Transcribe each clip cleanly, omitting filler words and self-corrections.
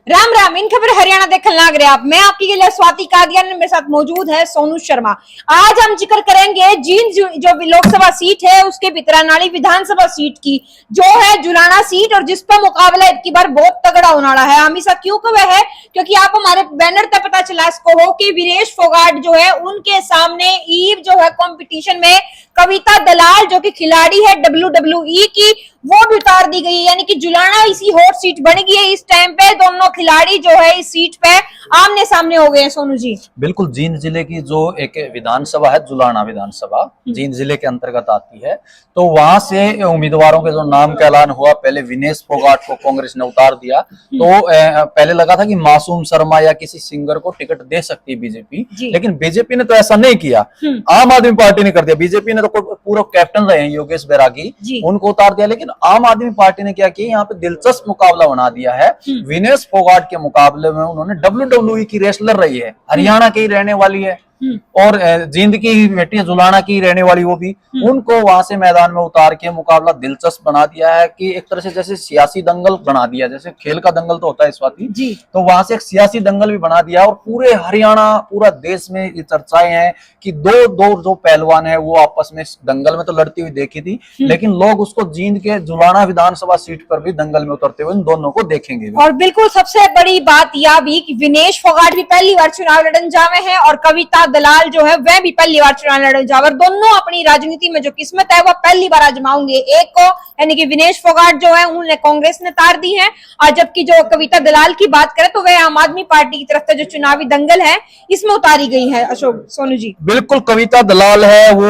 राम राम। इन खबर हरियाणा देखने लग रहे आप। मैं आपकी के लिए स्वाति कादियान, मेरे साथ मौजूद है सोनू शर्मा। आज हम जिक्र करेंगे जींद जो लोकसभा सीट है उसके भितरानाली विधानसभा सीट की, जो है जुलाना सीट, और जिस पर मुकाबला इतनी बार बहुत तगड़ा होने वाला है। हमेशा क्यों कहे है, क्योंकि आप हमारे बैनर तक पता चला इसको हो कि वीरेश फोगाट जो है उनके सामने ईव जो है कंपटीशन में कविता दलाल जो कि खिलाड़ी है WWE की, वो भी उतार दी गई है। यानी कि जुलाना इसी हॉट सीट बन गई है। इस टाइम पे दोनों खिलाड़ी जो है इस सीट पे आमने सामने हो गए हैं। सोनू जी, बिल्कुल, जींद जिले की जो एक विधानसभा है, जुलाना विधानसभा जींद जिले के अंतर्गत आती है, तो वहां से उम्मीदवारों के जो नाम का ऐलान हुआ, पहले विनेश फोगाट को कांग्रेस ने उतार दिया। तो पहले लगा था कि मासूम शर्मा या किसी सिंगर को टिकट दे सकती है बीजेपी, लेकिन बीजेपी ने तो ऐसा नहीं किया। आम आदमी पार्टी ने कर दिया। बीजेपी ने तो पूरा कैप्टन रहे हैं योगेश बैरागी, उनको उतार दिया, लेकिन आम आदमी पार्टी ने क्या किया, यहाँ पे दिलचस्प मुकाबला बना दिया है। विनेश फोगाट के मुकाबले में उन्होंने WWE की रेसलर रही है, हरियाणा की रहने वाली है और जींद की बेटी जुलाना की रहने वाली, वो भी, उनको वहां से मैदान में उतार के मुकाबला दिलचस्प बना दिया है कि एक तरह से जैसे सियासी दंगल बना दिया। जैसे खेल का दंगल तो होता है स्वाति, तो वहां से एक सियासी दंगल भी बना दिया। और पूरे हरियाणा, पूरा देश में ये चर्चाएं हैं कि दो जो पहलवान है वो आपस में दंगल में तो लड़ती हुई देखी थी, लेकिन लोग उसको जींद के जुलाना विधानसभा सीट पर भी दंगल में उतरते हुए इन दोनों को देखेंगे। और बिल्कुल सबसे बड़ी बात यह भी कि विनेश फोगाट भी पहली बार चुनाव लड़न जावे हैं और कविता दलाल जो है वह भी पहली बार चुनाव लड़न जावे। दोनों अपनी राजनीति में जो किस्मत है वह पहली बार आजमाएंगे। एक को यानी कि विनेश फोगाट जो है उन्हें कांग्रेस ने तार दी है, और जबकि जो कविता दलाल की बात करें तो वह आम आदमी पार्टी की तरफ से जो चुनावी दंगल है इसमें उतारी गई है। अशोक, सोनू जी, बिल्कुल, कविता दलाल है, वो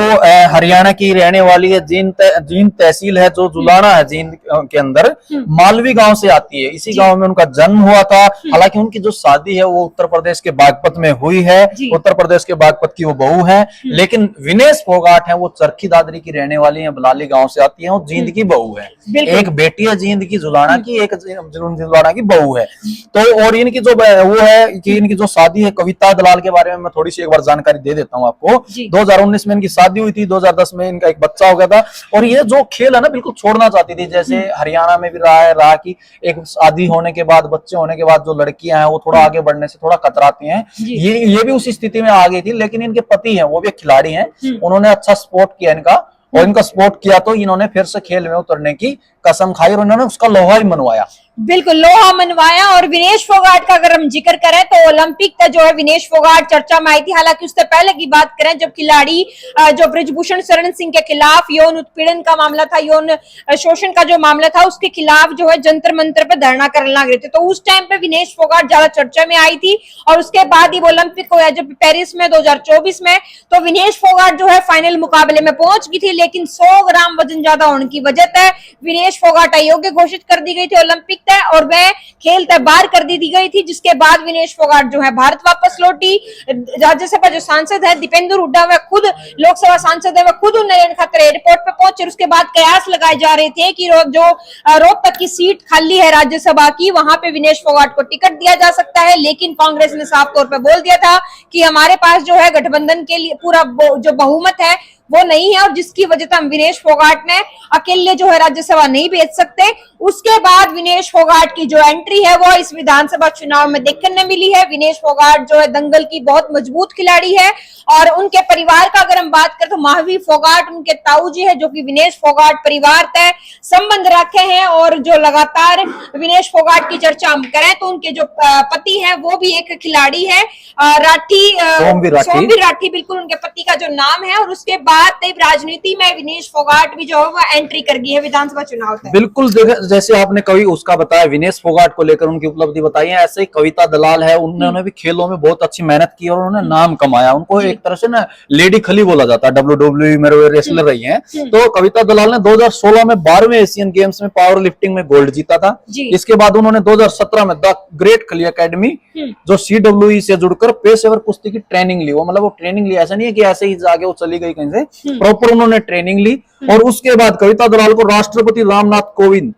हरियाणा की रहने वाली है। जींद तहसील है जो जुलाना है जींद के अंदर, मालवी गांव से आती है। इसी गांव में उनका जन्म हुआ था। हालांकि उनकी जो शादी है वो उत्तर प्रदेश के बागपत में हुई है, उत्तर प्रदेश के बागपत की वो बहू है। लेकिन विनेश फोगाट है वो चरखी दादरी की रहने वाली है, बलाली गांव से आती है, वो जींद की बहू है। एक बेटी है जींद की जुलाना की, एक जुलाना की बहू है। तो और इनकी जो वो है कि इनकी जो शादी है, कविता दलाल के बारे में मैं थोड़ी सी एक बार जानकारी दे देता हूँ आपको। 2019 में इनकी शादी हुई थी, 2010 में इनका एक बच्चा हो गया था। और ये जो खेल है ना बिल्कुल छोड़ना चाहती थी, जैसे हरियाणा में भी रहा कि एक शादी होने के बाद, बच्चे होने के बाद जो लड़कियां हैं वो थोड़ा आगे बढ़ने से थोड़ा कतराती हैं। ये भी उस स्थिति में आ गई थी। लेकिन इनके पति हैं, वो भी खिलाड़ी हैं, उन्होंने अच्छा सपोर्ट किया इनका, और इनका सपोर्ट किया तो इन्होंने फिर से खेल में उतरने की कसम खाई और इन्होंने उसका लोहा ही मनवाया। बिल्कुल लोहा मनवाया। और विनेश फोगाट का अगर हम जिक्र करें तो ओलंपिक का जो है विनेश फोगाट चर्चा में आई थी। हालांकि उससे पहले की बात करें, जब खिलाड़ी जो ब्रिजभूषण शरण सिंह के खिलाफ यौन उत्पीड़न का मामला था, यौन शोषण का जो मामला था, उसके खिलाफ जो है जंतर मंतर पे धरना करने लग रहे थे, तो उस टाइम पे विनेश फोगाट ज्यादा चर्चा में आई थी। और उसके बाद ही ओलंपिक हुआ जब पेरिस में 2024 में, तो विनेश फोगाट जो है फाइनल मुकाबले में पहुंच गई थी, लेकिन 100 ग्राम वजन ज्यादा होने की वजह से विनेश फोगाट अयोग्य घोषित कर दी गई थी ओलंपिक तय, और वह खेल तय बाहर कर दी गई थी। जिसके बाद विनेश फोगाट जो है भारत वापस लौटी। राज्यसभा जो सांसद है दीपेंद्र हुड्डा, वह खुद लोकसभा सांसद है, वह खुद उन्हें खातिर एयरपोर्ट पे पहुंचे। उसके बाद कयास लगाए जा रहे थे कि जो रोहतक की सीट खाली है राज्यसभा की, वहां पे विनेश फोगाट को टिकट दिया जा सकता है। लेकिन कांग्रेस ने साफ तौर पर बोल दिया था कि हमारे पास जो है गठबंधन के लिए पूरा जो बहुमत है वो नहीं है, और जिसकी वजह से हम विनेश फोगाट ने अकेले जो है राज्यसभा नहीं भेज सकते। उसके बाद विनेश फोगाट की जो एंट्री है वो इस विधानसभा चुनाव में देखने मिली है। विनेश फोगाट जो है दंगल की बहुत मजबूत खिलाड़ी है, और उनके परिवार का अगर हम बात करें तो महावीर फोगाट उनके ताऊ जी है, जो कि विनेश फोगाट परिवार तय संबंध रखे हैं। और जो लगातार विनेश फोगाट की चर्चा हम करें तो उनके जो पति है वो भी एक खिलाड़ी है, सोमवीर राठी, बिल्कुल उनके पति का जो नाम है। और उसके बाद राजनीति में विनेश फोगाट भी जो है वो एंट्री कर गई है विधानसभा चुनाव तक। बिल्कुल, जैसे आपने कवि उसका बताया, विनेश फोगाट को लेकर उनकी उपलब्धि बताई है, ऐसे ही कविता दलाल है, उन्होंने भी खेलों में बहुत अच्छी मेहनत की और उन्होंने नाम कमाया। उनको एक तरह से ना लेडी खली बोला जाता है, WWE में रेसलर रही हैं। तो कविता दलाल ने 2016 में 12वें एशियन गेम्स में पावर लिफ्टिंग में गोल्ड जीता था। इसके बाद उन्होंने 2017 में द ग्रेट खली अकेडमी जो CWE से जुड़कर पेशेवर कुश्ती की ट्रेनिंग ली। वो मतलब वो ट्रेनिंग ली, ऐसा नहीं है कि ऐसे ही जाके वो चली गई कहीं से, प्रॉपर उन्होंने ट्रेनिंग ली। और उसके बाद कविता दलाल को राष्ट्रपति रामनाथ कोविंद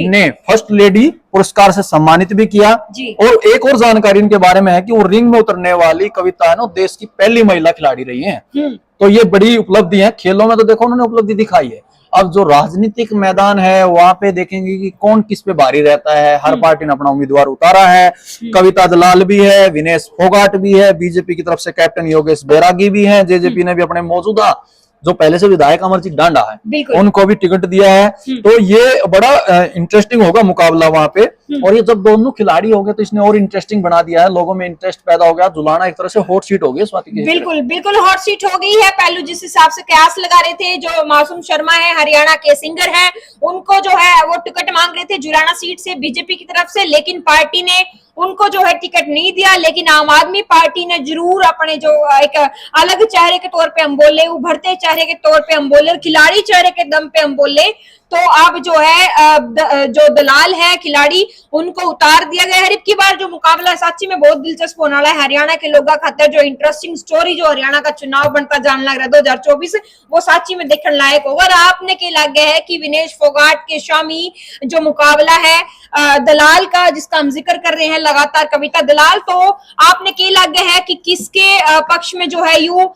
ने फर्स्ट लेडी पुरस्कार से सम्मानित भी किया। और एक और जानकारी इनके बारे में है कि वो रिंग में उतरने वाली कविता है ना, देश की पहली महिला खिलाड़ी रही है। तो ये बड़ी उपलब्धि है। खेलों में तो देखो उन्होंने उपलब्धि दिखाई है, अब जो राजनीतिक मैदान है वहां पे देखेंगे कि कौन किस पे भारी रहता है। हर पार्टी ने अपना उम्मीदवार उतारा है। कविता दलाल भी है, विनेश फोगाट भी है, बीजेपी की तरफ से कैप्टन योगेश बैरागी भी है, जेजेपी ने भी अपने मौजूदा जो पहले से विधायक अमरजीत डांडा है उनको भी टिकट दिया है। तो ये बड़ा इंटरेस्टिंग होगा मुकाबला वहां पे। और ये जब दोनों खिलाड़ी हो गए तो इसने और इंटरेस्टिंग बना दिया है, लोगों में इंटरेस्ट पैदा हो गया। जुलाना एक तरह से हॉट सीट हो गई स्वाति की। बिल्कुल बिल्कुल हॉट सीट हो गई है। पहलू जिस हिसाब से कयास लगा रहे थे, जो मासूम शर्मा है हरियाणा के सिंगर है, उनको जो है वो टिकट मांग रहे थे जुलाना सीट से बीजेपी की तरफ से, लेकिन पार्टी ने उनको जो है टिकट नहीं दिया। लेकिन आम आदमी पार्टी ने जरूर अपने जो एक अलग चेहरे के तौर पे हम बोले, उभरते चेहरे के तौर पे हम बोले, खिलाड़ी चेहरे के दम पे हम बोले, तो अब जो है जो दलाल है खिलाड़ी उनको उतार दिया गया है। की बार जो मुकाबला है सच्ची में बहुत दिलचस्प होने वाला है। हरियाणा के लोगों खातिर जो इंटरेस्टिंग स्टोरी जो हरियाणा का चुनाव बनता जाने लग रहा है 2024, वो सच्ची में देखने लायक होगा। और आपने क्या लग गया है कि विनेश फोगाट के शामी जो मुकाबला है दलाल का, जिसका हम जिक्र कर रहे हैं लगातार कविता दलाल, तो आपने क्या लग गया है कि किसके पक्ष में जो है यूं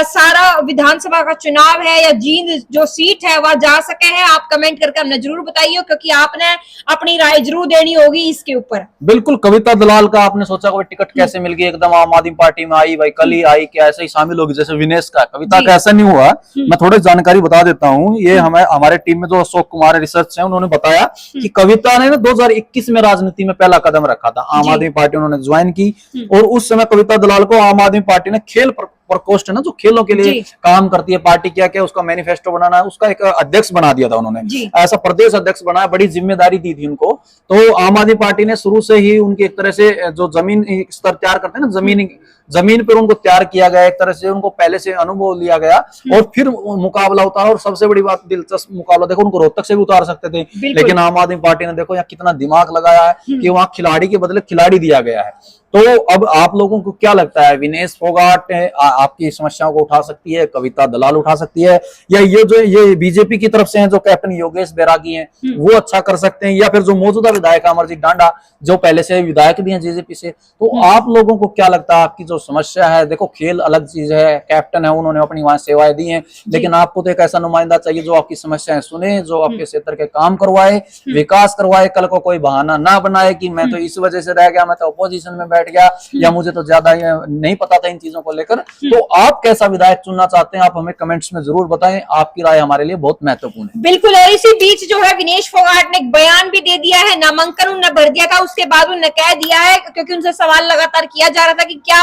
सारा विधानसभा का चुनाव है, या जींद जो सीट है वह जा सके हैं? आप कमेंट करके हमें जरूर बताइए, क्योंकि आपने अपनी राय जरूर देनी होगी इसके ऊपर। बिल्कुल, कविता दलाल का आपने सोचा कोई टिकट कैसे मिल गई, एकदम आम आदमी पार्टी में आई, भाई कल ही आई, क्या ऐसे ही शामिल होगी जैसे विनेश का? कविता का ऐसा नहीं हुआ। मैं थोड़ी जानकारी बता देता हूँ। ये हमारे टीम में जो अशोक कुमार रिसर्च है उन्होंने बताया कि कविता ने 2021 में राजनीति में पहला कदम रखा था। आम आदमी पार्टी उन्होंने ज्वाइन की और उस समय कविता दलाल को आम आदमी पार्टी ने खेल प्रकोष्ठ है ना, जो खेलों के लिए काम करती है पार्टी, क्या क्या उसका मैनिफेस्टो बनाना है, उसका एक अध्यक्ष बना दिया था उन्होंने। ऐसा प्रदेश अध्यक्ष बनाया, बड़ी जिम्मेदारी दी थी उनको। तो आम आदमी पार्टी ने शुरू से ही उनकी एक तरह से जो जमीन स्तर तैयार करते हैं ना, जमीन पर उनको तैयार किया गया, एक तरह से उनको पहले से अनुभव लिया गया और फिर मुकाबला उतारा। और सबसे बड़ी बात, दिलचस्प मुकाबला देखो, उनको रोहतक से भी उतार सकते थे, लेकिन आम आदमी पार्टी ने देखो यहाँ कितना दिमाग लगाया है कि वहां खिलाड़ी के बदले खिलाड़ी दिया गया है। तो अब आप लोगों को क्या लगता है, विनेश फोगाट आपकी समस्याओं को उठा सकती है, कविता दलाल उठा सकती है, या ये बीजेपी की तरफ से हैं जो कैप्टन योगेश बैरागी हैं वो अच्छा कर सकते हैं, या फिर जो मौजूदा विधायक अमरजीत डांडा जो पहले से विधायक भी हैं जेजेपी से? तो आप लोगों को क्या लगता है, आपकी जो समस्या है? देखो खेल अलग चीज है, कैप्टन है, उन्होंने अपनी वहां सेवाएं दी हैं, लेकिन आपको तो एक ऐसा नुमाइंदा चाहिए जो आपकी समस्याएं सुने, जो आपके क्षेत्र के काम करवाए, विकास करवाए, कल को कोई बहाना ना बनाए कि मैं तो इस वजह से रह गया, मैं तो अपोजिशन में बैठ गया, या मुझे तो ज्यादा नहीं पता था इन चीजों को लेकर। तो आप कैसा विधायक चुनना चाहते हैं, आप हमें कमेंट्स में जरूर बताएं। आपकी राय हमारे लिए बहुत महत्वपूर्ण है। बिल्कुल। और इसी बीच जो है विनेश फोगाट ने एक बयान भी दे दिया है, नामांकन उन्होंने भर दिया था, उसके बाद उन्होंने कह दिया है, क्योंकि उनसे सवाल लगातार किया जा रहा था कि क्या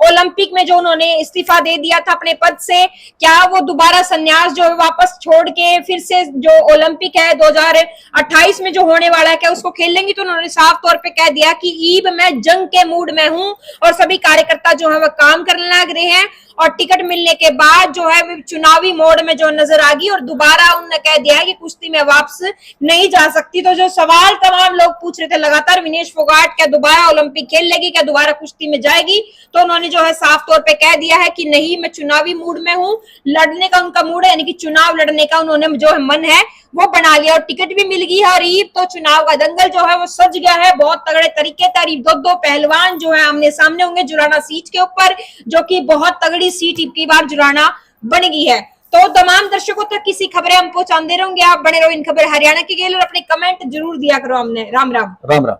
ओलंपिक में जो उन्होंने इस्तीफा दे दिया था अपने पद से, क्या वो दोबारा संन्यास जो है वापस छोड़ के फिर से जो ओलंपिक है 2028 में जो होने वाला है, क्या उसको खेल लेंगी? तो उन्होंने साफ तौर पे कह दिया कि ईब मैं जंग के मूड में हूं और सभी कार्यकर्ता जो है वह काम करने लग रहे हैं। और टिकट मिलने के बाद जो है चुनावी मोड में जो नजर आ गई, और दोबारा उन्होंने कह दिया है कि कुश्ती में वापस नहीं जा सकती। तो जो सवाल तमाम लोग पूछ रहे थे लगातार, विनेश फोगाट क्या दोबारा ओलंपिक खेल लेगी, क्या दोबारा कुश्ती में जाएगी, तो उन्होंने जो है साफ तौर पे कह दिया है कि नहीं, मैं चुनावी मूड में हूं, लड़ने का उनका मूड है, यानी कि चुनाव लड़ने का उन्होंने जो है मन है वो बना लिया। और टिकट भी मिल गई है, और ईब तो चुनाव का दंगल जो है वो सज गया है बहुत तगड़े तरीके से। दो पहलवान जो है आमने सामने होंगे जुलाना सीट के ऊपर, जो कि बहुत तगड़ी सीट की बार जुलाना बन गई है। तो तमाम दर्शकों तक किसी खबरें हम पहुंचाते रहेंगे। आप बने रहो इन खबर हरियाणा की गेल, और अपने कमेंट जरूर दिया करो। हमने राम राम। राम राम।